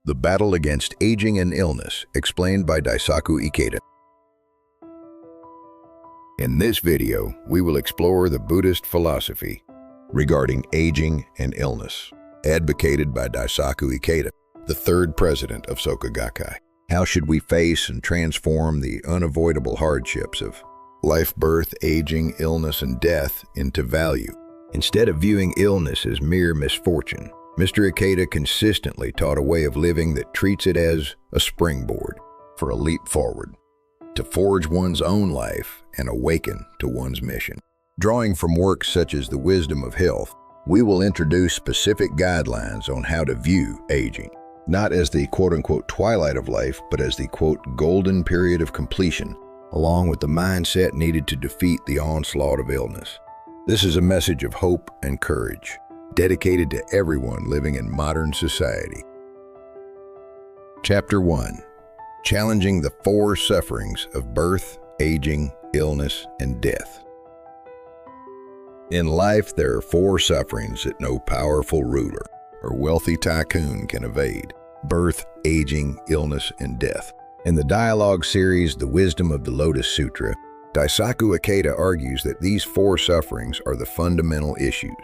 The Battle Against Aging and Illness, explained by Daisaku Ikeda. In this video, we will explore the Buddhist philosophy regarding aging and illness, advocated by Daisaku Ikeda, the third president of Soka Gakkai. How should we face and transform the unavoidable hardships of life, birth, aging, illness, and death into value? Instead of viewing illness as mere misfortune, Mr. Ikeda consistently taught a way of living that treats it as a springboard for a leap forward, to forge one's own life and awaken to one's mission. Drawing from works such as The Wisdom of Health, we will introduce specific guidelines on how to view aging, not as the quote-unquote twilight of life, but as the quote golden period of completion, along with the mindset needed to defeat the onslaught of illness. This is a message of hope and courage, dedicated to everyone living in modern society. Chapter 1. Challenging the four sufferings of birth, aging, illness, and death. In life, there are four sufferings that no powerful ruler or wealthy tycoon can evade: birth, aging, illness, and death. In the dialogue series, The Wisdom of the Lotus Sutra, Daisaku Ikeda argues that these four sufferings are the fundamental issues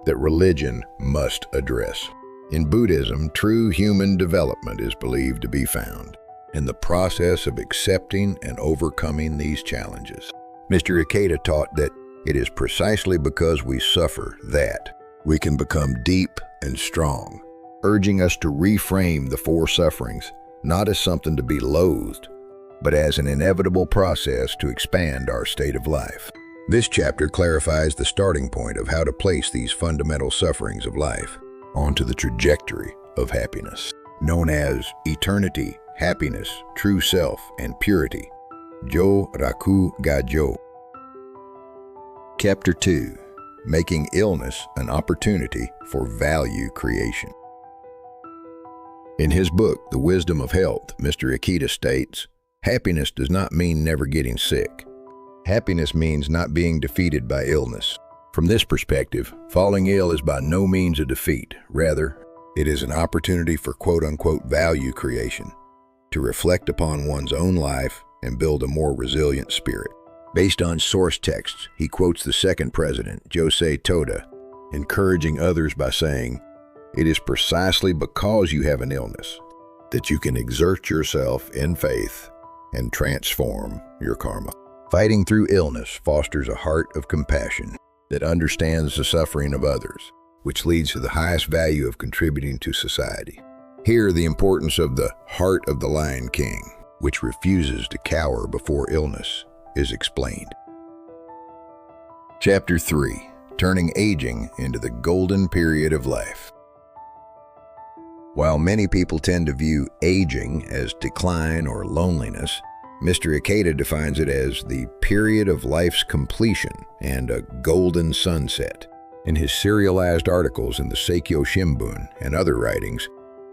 that religion must address. In Buddhism, true human development is believed to be found in the process of accepting and overcoming these challenges. Mr. Ikeda taught that it is precisely because we suffer that we can become deep and strong, urging us to reframe the four sufferings not as something to be loathed, but as an inevitable process to expand our state of life. This chapter clarifies the starting point of how to place these fundamental sufferings of life onto the trajectory of happiness, known as eternity, happiness, true self, and purity. Jo Raku ga Jo. Chapter 2. Making illness an opportunity for value creation. In his book, The Wisdom of Health, Mr. Ikeda states, "Happiness does not mean never getting sick. Happiness means not being defeated by illness." From this perspective, falling ill is by no means a defeat. Rather, it is an opportunity for quote-unquote value creation, to reflect upon one's own life and build a more resilient spirit. Based on source texts, he quotes the second president, Josei Toda, encouraging others by saying, "It is precisely because you have an illness that you can exert yourself in faith and transform your karma." Fighting through illness fosters a heart of compassion that understands the suffering of others, which leads to the highest value of contributing to society. Here, the importance of the heart of the Lion King, which refuses to cower before illness, is explained. Chapter 3. Turning aging into the golden period of life. While many people tend to view aging as decline or loneliness, Mr. Ikeda defines it as the period of life's completion and a golden sunset. In his serialized articles in the Seikyo Shimbun and other writings,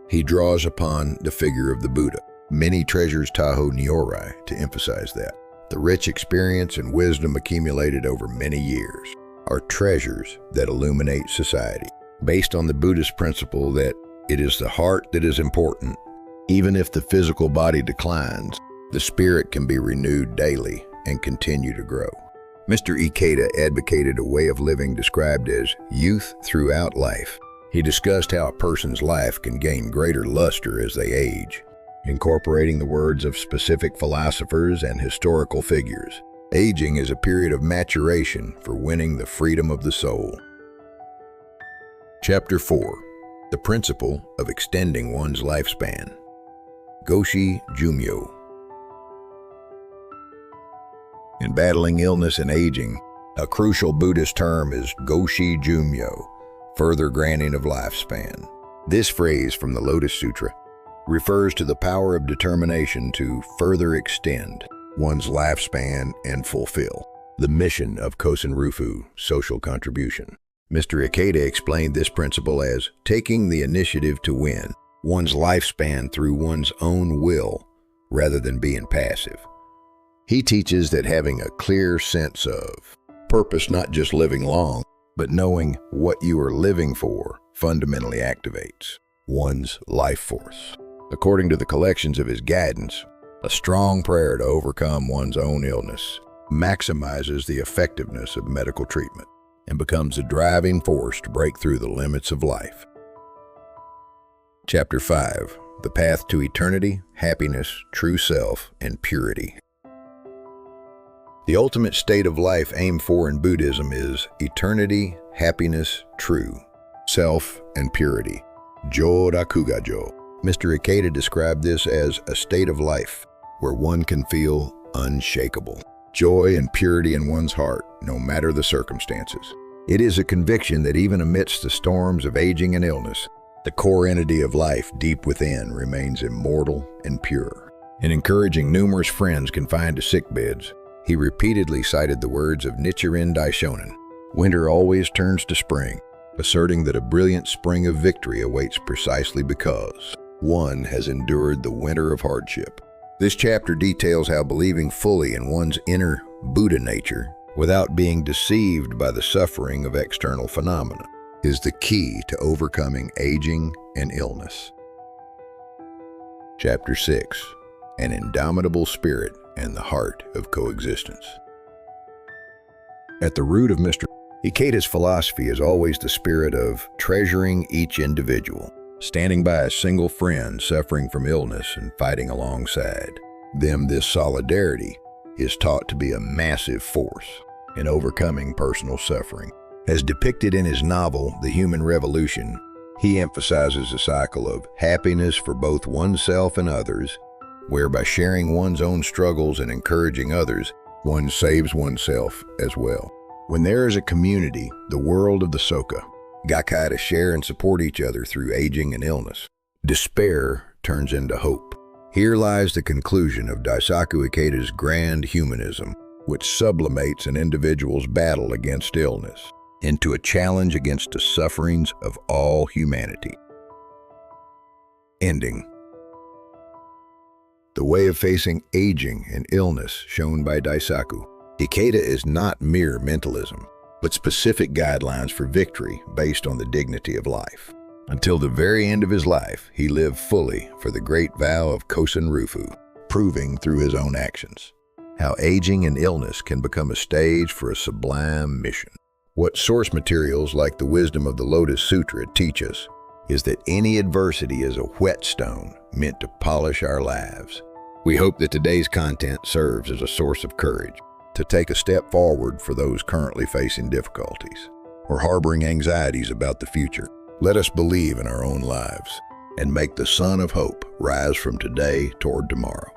he draws upon the figure of the Buddha. Many treasures Taho Nyorai to emphasize that. The rich experience and wisdom accumulated over many years are treasures that illuminate society. Based on the Buddhist principle that it is the heart that is important, even if the physical body declines, the spirit can be renewed daily and continue to grow. Mr. Ikeda advocated a way of living described as youth throughout life. He discussed how a person's life can gain greater luster as they age, incorporating the words of specific philosophers and historical figures. Aging is a period of maturation for winning the freedom of the soul. Chapter 4. The Principle of Extending One's Lifespan. Goshi Jumyo. In battling illness and aging, a crucial Buddhist term is Goshi Jumyo, further granting of lifespan. This phrase from the Lotus Sutra refers to the power of determination to further extend one's lifespan and fulfill the mission of Kosen Rufu, social contribution. Mr. Ikeda explained this principle as taking the initiative to win one's lifespan through one's own will rather than being passive. He teaches that having a clear sense of purpose, not just living long, but knowing what you are living for, fundamentally activates one's life force. According to the collections of his guidance, a strong prayer to overcome one's own illness maximizes the effectiveness of medical treatment and becomes a driving force to break through the limits of life. Chapter 5. The Path to Eternity, Happiness, True Self, and Purity. The ultimate state of life aimed for in Buddhism is eternity, happiness, true, self, and purity. Jo-rakuga-jo. Mr. Ikeda described this as a state of life where one can feel unshakable, joy and purity in one's heart, no matter the circumstances. It is a conviction that even amidst the storms of aging and illness, the core entity of life deep within remains immortal and pure. In encouraging numerous friends confined to sickbeds, he repeatedly cited the words of Nichiren Daishonin, "Winter always turns to spring," asserting that a brilliant spring of victory awaits precisely because one has endured the winter of hardship. This chapter details how believing fully in one's inner Buddha nature, without being deceived by the suffering of external phenomena, is the key to overcoming aging and illness. Chapter 6. An Indomitable Spirit and the Heart of Coexistence. At the root of Mr. Ikeda's philosophy is always the spirit of treasuring each individual, standing by a single friend suffering from illness and fighting alongside them. This solidarity is taught to be a massive force in overcoming personal suffering. As depicted in his novel, The Human Revolution, he emphasizes a cycle of happiness for both oneself and others, where by sharing one's own struggles and encouraging others, one saves oneself as well. When there is a community, the world of the Soka, Gakkai, to share and support each other through aging and illness, despair turns into hope. Here lies the conclusion of Daisaku Ikeda's grand humanism, which sublimates an individual's battle against illness into a challenge against the sufferings of all humanity. Ending. The way of facing aging and illness shown by Daisaku. Ikeda is not mere mentalism, but specific guidelines for victory based on the dignity of life. Until the very end of his life, he lived fully for the great vow of Kosen Rufu, proving through his own actions how aging and illness can become a stage for a sublime mission. What source materials like the wisdom of the Lotus Sutra teach us is that any adversity is a whetstone meant to polish our lives. We hope that today's content serves as a source of courage to take a step forward for those currently facing difficulties or harboring anxieties about the future. Let us believe in our own lives and make the sun of hope rise from today toward tomorrow.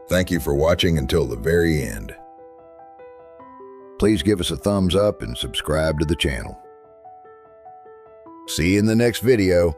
Thank you for watching until the very end. Please give us a thumbs up and subscribe to the channel. See you in the next video.